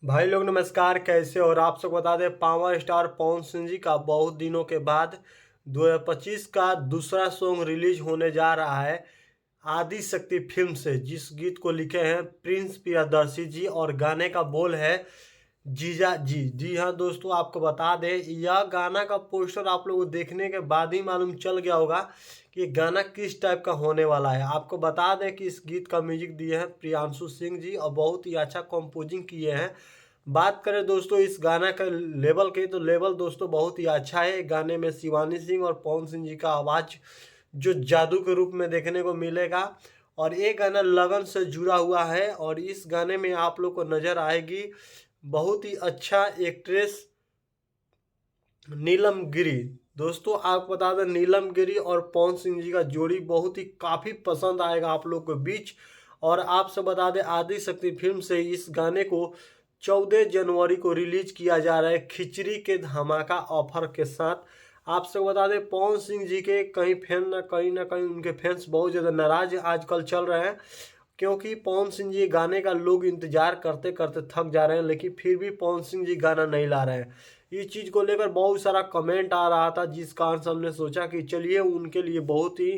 भाई लोग नमस्कार, कैसे हो? और आप सबको बता दें, पावर स्टार पवन सिंह जी का बहुत दिनों के बाद 2025 का दूसरा सॉन्ग रिलीज होने जा रहा है आदि शक्ति फिल्म से, जिस गीत को लिखे हैं प्रिंस प्रियदर्शी जी और गाने का बोल है जीजा जी। जी हाँ दोस्तों, आपको बता दें यह गाना का पोस्टर आप लोगों को देखने के बाद ही मालूम चल गया होगा कि गाना किस टाइप का होने वाला है। आपको बता दें कि इस गीत का म्यूजिक दिए हैं प्रियांशु सिंह जी और बहुत ही अच्छा कंपोजिंग किए हैं। बात करें दोस्तों इस गाना का लेवल के, तो लेवल दोस्तों बहुत ही अच्छा है। गाने में शिवानी सिंह और पवन सिंह जी का आवाज़ जो जादू के रूप में देखने को मिलेगा। और ये गाना लगन से जुड़ा हुआ है और इस गाने में आप लोग को नज़र आएगी बहुत ही अच्छा एक्ट्रेस नीलम गिरी। दोस्तों आपको बता दें नीलम गिरी और पवन सिंह जी का जोड़ी बहुत ही काफ़ी पसंद आएगा आप लोग के बीच। और आपसे बता दें आदि शक्ति फिल्म से इस गाने को 14 जनवरी को रिलीज किया जा रहा है खिचड़ी के धमाका ऑफर के साथ। आपसे बता दें पवन सिंह जी के कहीं फैन ना कहीं उनके फैंस बहुत ज़्यादा नाराज आजकल चल रहे हैं, क्योंकि पवन सिंह जी गाने का लोग इंतजार करते करते थक जा रहे हैं, लेकिन फिर भी पवन सिंह जी गाना नहीं ला रहे हैं। इस चीज़ को लेकर बहुत सारा कमेंट आ रहा था, जिस कारण से हमने सोचा कि चलिए उनके लिए बहुत ही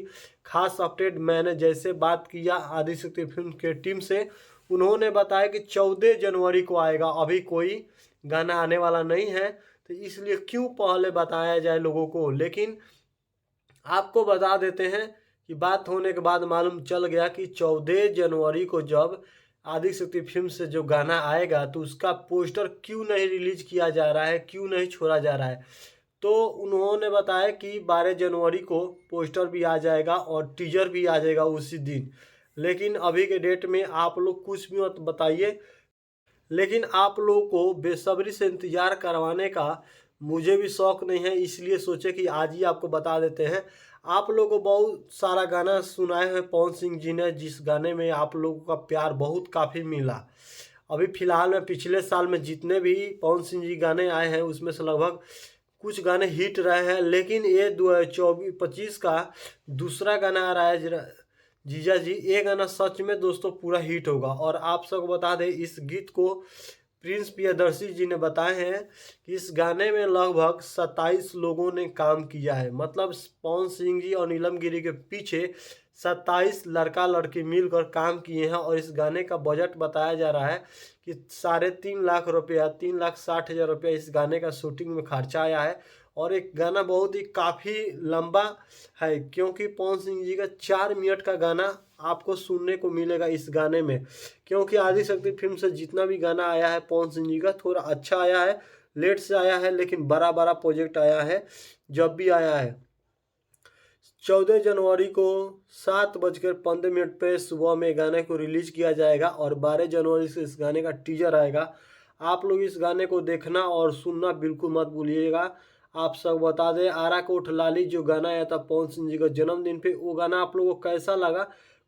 खास अपडेट मैंने जैसे बात किया आदि शक्ति फिल्म के टीम से, उन्होंने बताया कि 14 जनवरी को आएगा, अभी कोई गाना आने वाला नहीं है। तो इसलिए क्यों पहले बताया जाए लोगों को। लेकिन आपको बता देते हैं कि बात होने के बाद मालूम चल गया कि 14 जनवरी को जब आदि शक्ति फिल्म से जो गाना आएगा तो उसका पोस्टर क्यों नहीं रिलीज किया जा रहा है, क्यों नहीं छोड़ा जा रहा है। तो उन्होंने बताया कि 12 जनवरी को पोस्टर भी आ जाएगा और टीजर भी आ जाएगा उसी दिन। लेकिन अभी के डेट में आप लोग कुछ भी मत बताइए, लेकिन आप लोगों को बेसब्री से इंतज़ार करवाने का मुझे भी शौक़ नहीं है, इसलिए सोचे कि आज ही आपको बता देते हैं। आप लोगों को बहुत सारा गाना सुनाए हैं पवन सिंह जी ने, जिस गाने में आप लोगों का प्यार बहुत काफ़ी मिला। अभी फ़िलहाल में पिछले साल में जितने भी पवन सिंह जी गाने आए हैं उसमें से लगभग कुछ गाने हिट रहे हैं, लेकिन ये 2024-25 का दूसरा गाना आ रहा है जीजा जी, ये गाना सच में दोस्तों पूरा हिट होगा। और आप सबको बता दें इस गीत को प्रिंस प्रियदर्शी जी ने बताए हैं कि इस गाने में लगभग 27 लोगों ने काम किया है। मतलब पवन सिंह जी और नीलम गिरी के पीछे 27 लड़का लड़की मिलकर काम किए हैं। और इस गाने का बजट बताया जा रहा है कि 3.5 लाख रुपया, 3,60,000 रुपया इस गाने का शूटिंग में खर्चा आया है। और एक गाना बहुत ही काफ़ी लंबा है, क्योंकि पवन सिंह जी का 4 मिनट का गाना आपको सुनने को मिलेगा इस गाने में। क्योंकि आदि शक्ति फिल्म से जितना भी गाना आया है पवन सिंह जी का थोड़ा अच्छा आया है, लेट से आया है, लेकिन बड़ा बड़ा प्रोजेक्ट आया है जब भी आया है। 14 जनवरी को 7:15 पे सुबह में गाने को रिलीज किया जाएगा और 12 जनवरी से इस गाने का टीजर आएगा। आप लोग इस गाने को देखना और सुनना बिल्कुल मत भूलिएगा। आप सब बता दें आरा कोठ लाली जो गाना आया था पवन सिंह जी का जन्मदिन पे, वो गाना आप लोगों को कैसा लगा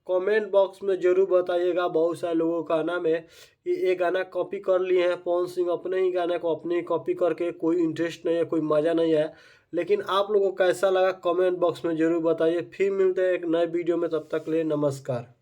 कमेंट बॉक्स में ज़रूर बताइएगा। बहुत सारे लोगों का नाम है कि ये गाना कॉपी कर लिए हैं पवन सिंह, अपने ही गाने को अपने ही कॉपी करके, कोई इंटरेस्ट नहीं है, कोई मज़ा नहीं है। लेकिन आप लोगों को कैसा लगा कमेंट बॉक्स में ज़रूर बताइए। फिर मिलते हैं एक नए वीडियो में, तब तक के लिए नमस्कार।